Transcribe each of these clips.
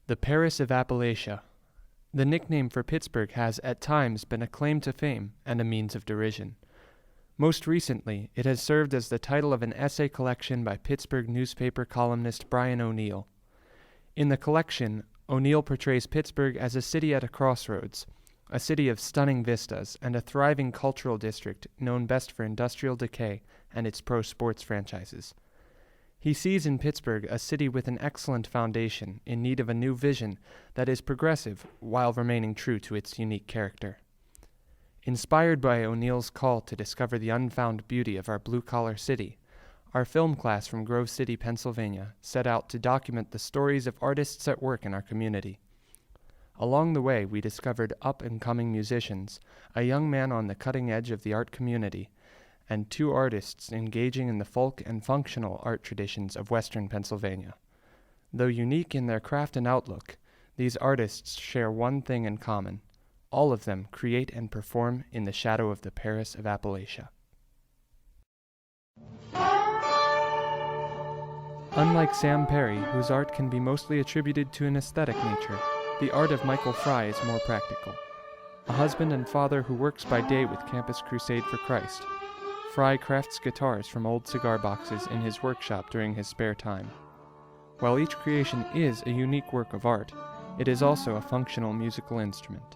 The Paris of Appalachia. The nickname for Pittsburgh has at times been a claim to fame and a means of derision. Most recently, it has served as the title of an essay collection by Pittsburgh newspaper columnist Brian O'Neill. In the collection, O'Neill portrays Pittsburgh as a city at a crossroads, a city of stunning vistas and a thriving cultural district known best for industrial decay and its pro-sports franchises. He sees in Pittsburgh a city with an excellent foundation in need of a new vision that is progressive while remaining true to its unique character. Inspired by O'Neill's call to discover the unfound beauty of our blue-collar city, our film class from Grove City, Pennsylvania, set out to document the stories of artists at work in our community. Along the way, we discovered up-and-coming musicians, a young man on the cutting edge of the art community, and two artists engaging in the folk and functional art traditions of Western Pennsylvania. Though unique in their craft and outlook, these artists share one thing in common. All of them create and perform in the shadow of the Paris of Appalachia. Unlike Sam Perry, whose art can be mostly attributed to an aesthetic nature, the art of Michael Frey is more practical. A husband and father who works by day with Campus Crusade for Christ, Frey crafts guitars from old cigar boxes in his workshop during his spare time. While each creation is a unique work of art, it is also a functional musical instrument.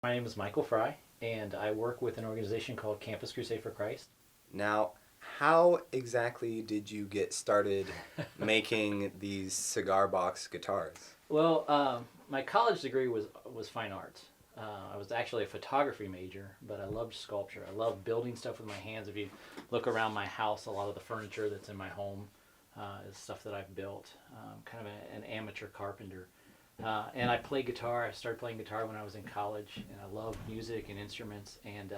My name is Michael Frey, and I work with an organization called Campus Crusade for Christ. Now, how exactly did you get started making these cigar box guitars? Well, my college degree was fine arts. I was actually a photography major, but I loved sculpture. I love building stuff with my hands. If you look around my house, a lot of the furniture that's in my home is stuff that I've built. Kind of an amateur carpenter. And I play guitar. I started playing guitar when I was in college, and I love music and instruments. And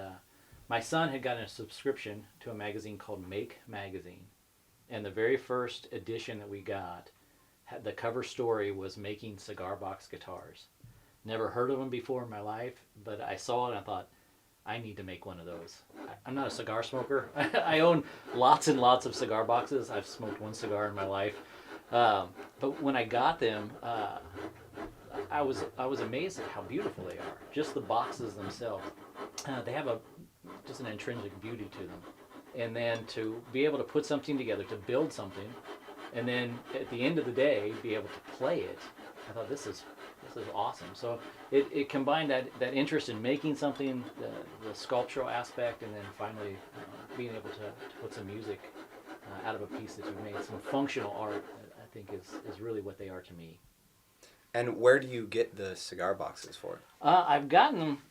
my son had gotten a subscription to a magazine called Make Magazine. And the very first edition that we got, the cover story was making cigar box guitars. Never heard of them before in my life, but I saw it and I thought, I need to make one of those. I'm not a cigar smoker. I own lots and lots of cigar boxes. I've smoked one cigar in my life. But when I got them, I was amazed at how beautiful they are. Just the boxes themselves. They have just an intrinsic beauty to them. And then to be able to put something together, to build something, and then at the end of the day, be able to play it, I thought this is awesome. So it combined that interest in making something, the sculptural aspect, and then finally being able to put some music out of a piece that you've made. Some functional art, I think, is really what they are to me. And where do you get the cigar boxes for? I've gotten them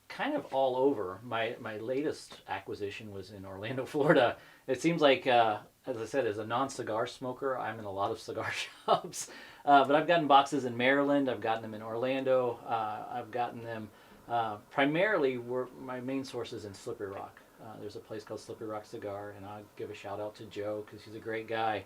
kind of all over. My latest acquisition was in Orlando, Florida. It seems like, as I said, as a non-cigar smoker, I'm in a lot of cigar shops. But I've gotten boxes in Maryland. I've gotten them in Orlando. I've gotten them primarily, my main source is in Slippery Rock. There's a place called Slippery Rock Cigar, and I'll give a shout out to Joe because he's a great guy.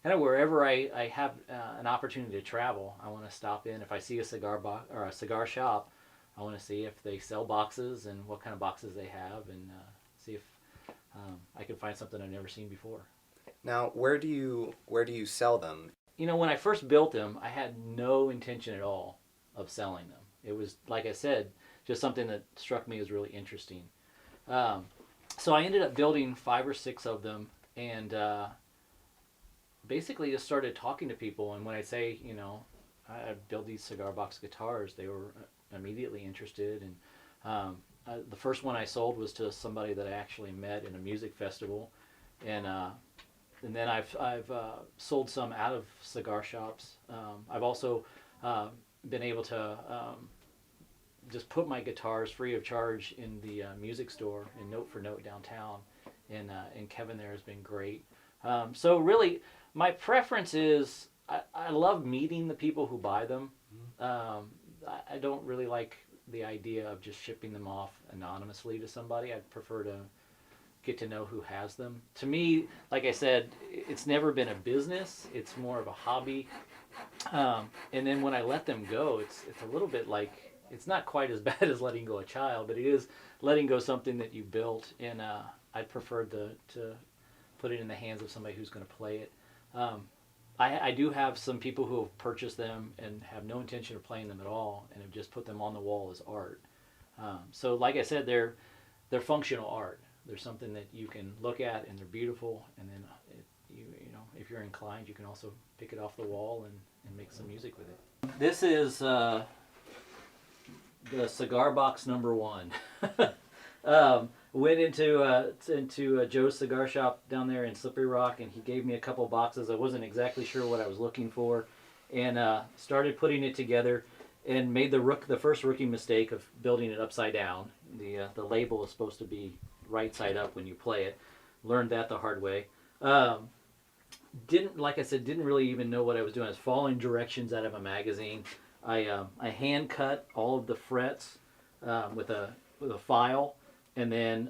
Kind of wherever I have an opportunity to travel, I want to stop in. If I see a cigar box or a cigar shop, I want to see if they sell boxes and what kind of boxes they have, and see if I can find something I've never seen before. Now, where do you sell them? You know, when I first built them, I had no intention at all of selling them. It was, like I said, just something that struck me as really interesting. So I ended up building 5 or 6 of them, and basically just started talking to people. And when I say, you know, I build these cigar box guitars, they were immediately interested. And the first one I sold was to somebody that I actually met in a music festival, and then I've sold some out of cigar shops. I've also been able to just put my guitars free of charge in the music store in Note for Note downtown, and Kevin there has been great. So really, my preference is I love meeting the people who buy them. I don't really like the idea of just shipping them off anonymously to somebody. I'd prefer to get to know who has them. To me, like I said, it's never been a business. It's more of a hobby. And then when I let them go, it's a little bit like, it's not quite as bad as letting go a child, but it is letting go something that you built. And I'd prefer to put it in the hands of somebody who's going to play it. I do have some people who have purchased them and have no intention of playing them at all, and have just put them on the wall as art. So like I said, they're functional art. They're something that you can look at, and they're beautiful. And then you know, if you're inclined, you can also pick it off the wall and make some music with it. This is the cigar box number 1. Went into Joe's cigar shop down there in Slippery Rock, and he gave me a couple boxes. I wasn't exactly sure what I was looking for, and started putting it together, and made the first rookie mistake of building it upside down. The label is supposed to be right side up when you play it. Learned that the hard way. Like I said, didn't really even know what I was doing. I was following directions out of a magazine. I hand cut all of the frets with a file, and then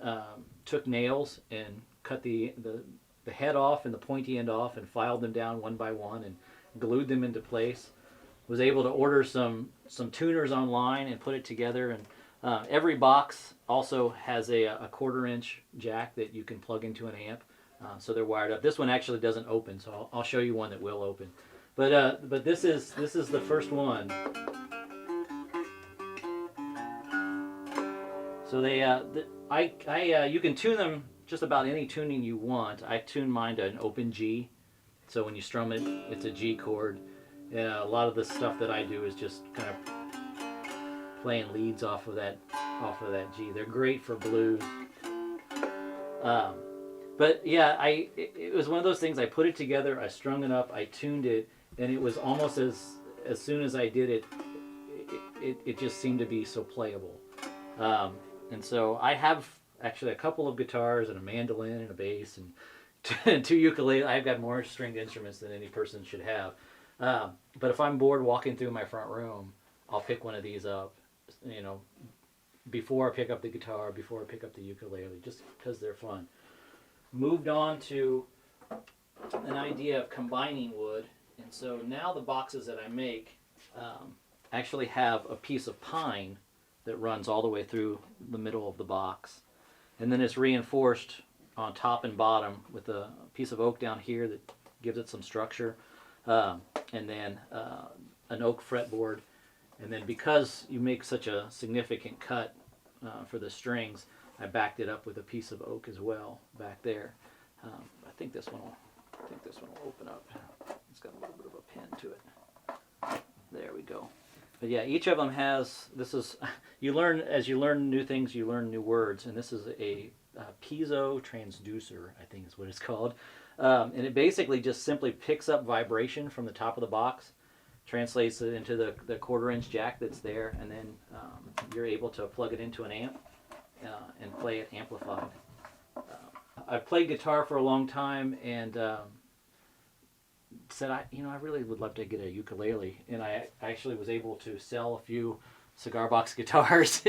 took nails and cut the head off and the pointy end off, and filed them down one by one and glued them into place. Was able to order some tuners online and put it together. And every box also has a 1/4 inch jack that you can plug into an amp, so they're wired up. This one actually doesn't open, so I'll show you one that will open. But this is the first one. So you can tune them just about any tuning you want. I tune mine to an open G, so when you strum it, it's a G chord. And a lot of the stuff that I do is just kind of playing leads off of that G. They're great for blues. But yeah, it was one of those things. I put it together, I strung it up, I tuned it, and it was almost as soon as I did it, it just seemed to be so playable. And so I have actually a couple of guitars and a mandolin and a bass and 2 ukuleles. I've got more stringed instruments than any person should have. But if I'm bored walking through my front room, I'll pick one of these up, you know, before I pick up the guitar, before I pick up the ukulele, just because they're fun. Moved on to an idea of combining wood, and so now the boxes that I make actually have a piece of pine that runs all the way through the middle of the box, and then it's reinforced on top and bottom with a piece of oak down here that gives it some structure, and then an oak fretboard. And then because you make such a significant cut for the strings, I backed it up with a piece of oak as well back there. I think this one will open up. It's got a little bit of a pin to it. There we go. But yeah, each of them has, as you learn new things, you learn new words, and this is a piezo transducer, I think is what it's called. And it basically just simply picks up vibration from the top of the box, translates it into the 1/4 inch jack that's there, and then you're able to plug it into an amp and play it amplified. I've played guitar for a long time, and said I really would love to get a ukulele, and I actually was able to sell a few cigar box guitars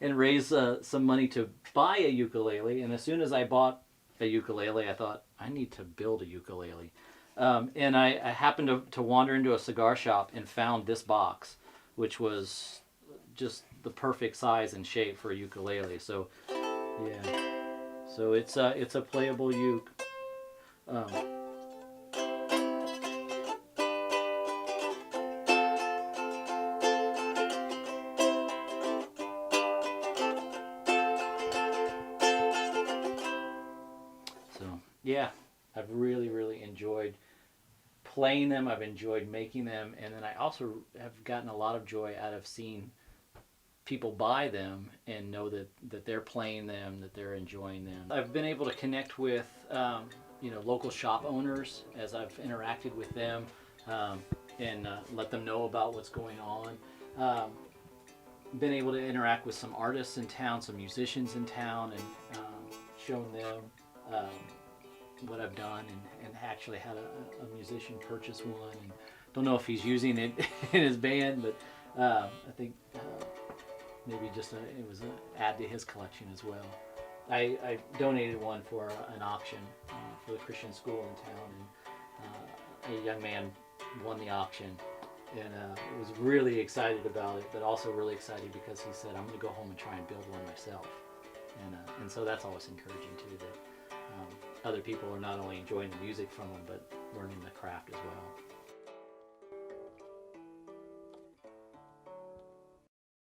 and raise some money to buy a ukulele. And as soon as I bought a ukulele, I thought, I need to build a ukulele. And I happened to wander into a cigar shop and found this box, which was just the perfect size and shape for a ukulele. So yeah, so it's a playable uke. Yeah, I've really enjoyed playing them. I've enjoyed making them, and then I also have gotten a lot of joy out of seeing people buy them and know that they're playing them, that they're enjoying them. I've been able to connect with local shop owners as I've interacted with them and let them know about what's going on. Been able to interact with some artists in town, some musicians in town, and shown them what I've done, and actually had a musician purchase one. And don't know if he's using it in his band, but I think maybe it was an add to his collection as well. I donated one for an auction for the Christian school in town, and a young man won the auction, and was really excited about it, but also really excited because he said, I'm going to go home and try and build one myself. And so that's always encouraging too, that other people are not only enjoying the music from them, but learning the craft as well.